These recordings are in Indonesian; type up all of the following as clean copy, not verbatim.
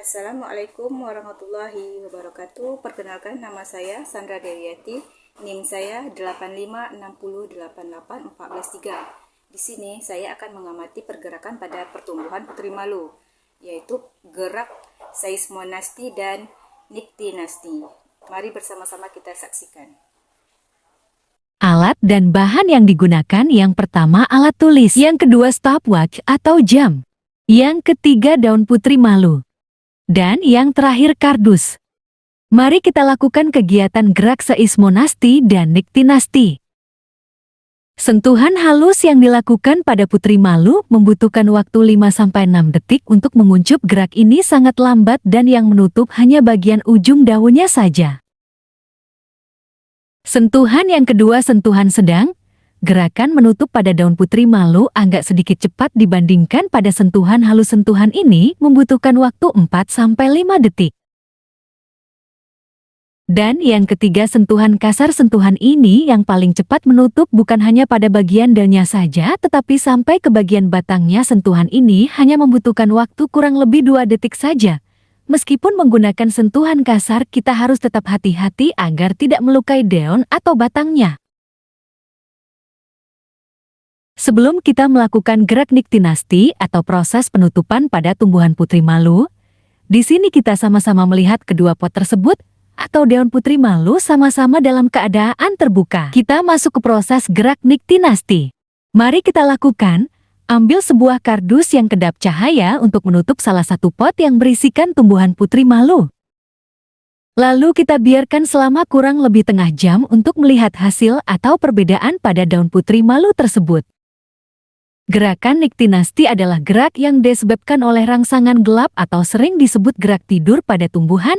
Assalamualaikum warahmatullahi wabarakatuh. Perkenalkan, nama saya Sandra Deryati. NIM saya 856088143. Di sini saya akan mengamati pergerakan pada pertumbuhan putri malu, yaitu gerak seismonasti dan niktinasti. Mari bersama-sama kita saksikan. Alat dan bahan yang digunakan: yang pertama alat tulis, yang kedua stopwatch atau jam, yang ketiga daun putri malu, dan yang terakhir kardus. Mari kita lakukan kegiatan gerak seismonasti dan niktinasti. Sentuhan halus yang dilakukan pada putri malu membutuhkan waktu 5-6 detik untuk menguncup. Gerak ini sangat lambat dan yang menutup hanya bagian ujung daunnya saja. Sentuhan yang kedua sentuhan sedang. Gerakan menutup pada daun putri malu agak sedikit cepat dibandingkan pada sentuhan halus. Sentuhan ini membutuhkan waktu 4-5 detik. Dan yang ketiga sentuhan kasar. Sentuhan ini yang paling cepat menutup bukan hanya pada bagian daunnya saja, tetapi sampai ke bagian batangnya. Sentuhan ini hanya membutuhkan waktu kurang lebih 2 detik saja. Meskipun menggunakan sentuhan kasar, kita harus tetap hati-hati agar tidak melukai daun atau batangnya. Sebelum kita melakukan gerak niktinasti atau proses penutupan pada tumbuhan putri malu, di sini kita sama-sama melihat kedua pot tersebut atau daun putri malu sama-sama dalam keadaan terbuka. Kita masuk ke proses gerak niktinasti. Mari kita lakukan. Ambil sebuah kardus yang kedap cahaya untuk menutup salah satu pot yang berisikan tumbuhan putri malu. Lalu kita biarkan selama kurang lebih tengah jam untuk melihat hasil atau perbedaan pada daun putri malu tersebut. Gerakan niktinasti adalah gerak yang disebabkan oleh rangsangan gelap atau sering disebut gerak tidur pada tumbuhan.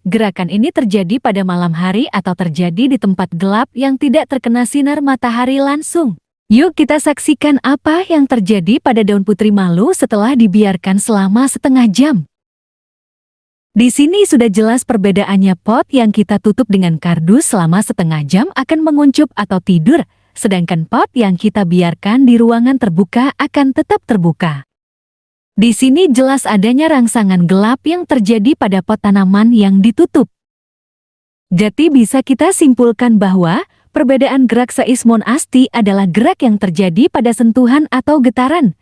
Gerakan ini terjadi pada malam hari atau terjadi di tempat gelap yang tidak terkena sinar matahari langsung. Yuk kita saksikan apa yang terjadi pada daun putri malu setelah dibiarkan selama setengah jam. Di sini sudah jelas perbedaannya. Pot yang kita tutup dengan kardus selama setengah jam akan menguncup atau tidur, sedangkan pot yang kita biarkan di ruangan terbuka akan tetap terbuka. Di sini jelas adanya rangsangan gelap yang terjadi pada pot tanaman yang ditutup. Jadi bisa kita simpulkan bahwa perbedaan gerak seismonasti adalah gerak yang terjadi pada sentuhan atau getaran,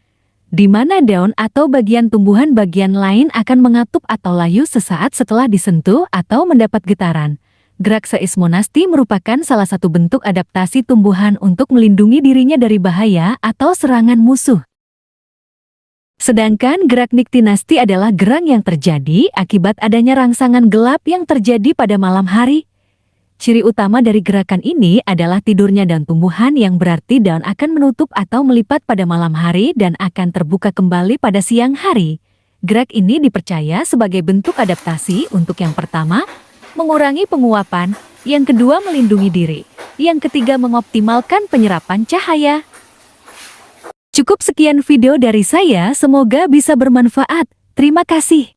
di mana daun atau bagian tumbuhan bagian lain akan mengatup atau layu sesaat setelah disentuh atau mendapat getaran. Gerak seismonasti merupakan salah satu bentuk adaptasi tumbuhan untuk melindungi dirinya dari bahaya atau serangan musuh. Sedangkan gerak niktinasti adalah gerak yang terjadi akibat adanya rangsangan gelap yang terjadi pada malam hari. Ciri utama dari gerakan ini adalah tidurnya daun tumbuhan, yang berarti daun akan menutup atau melipat pada malam hari dan akan terbuka kembali pada siang hari. Gerak ini dipercaya sebagai bentuk adaptasi untuk yang pertama, mengurangi penguapan, yang kedua melindungi diri, yang ketiga mengoptimalkan penyerapan cahaya. Cukup sekian video dari saya, semoga bisa bermanfaat. Terima kasih.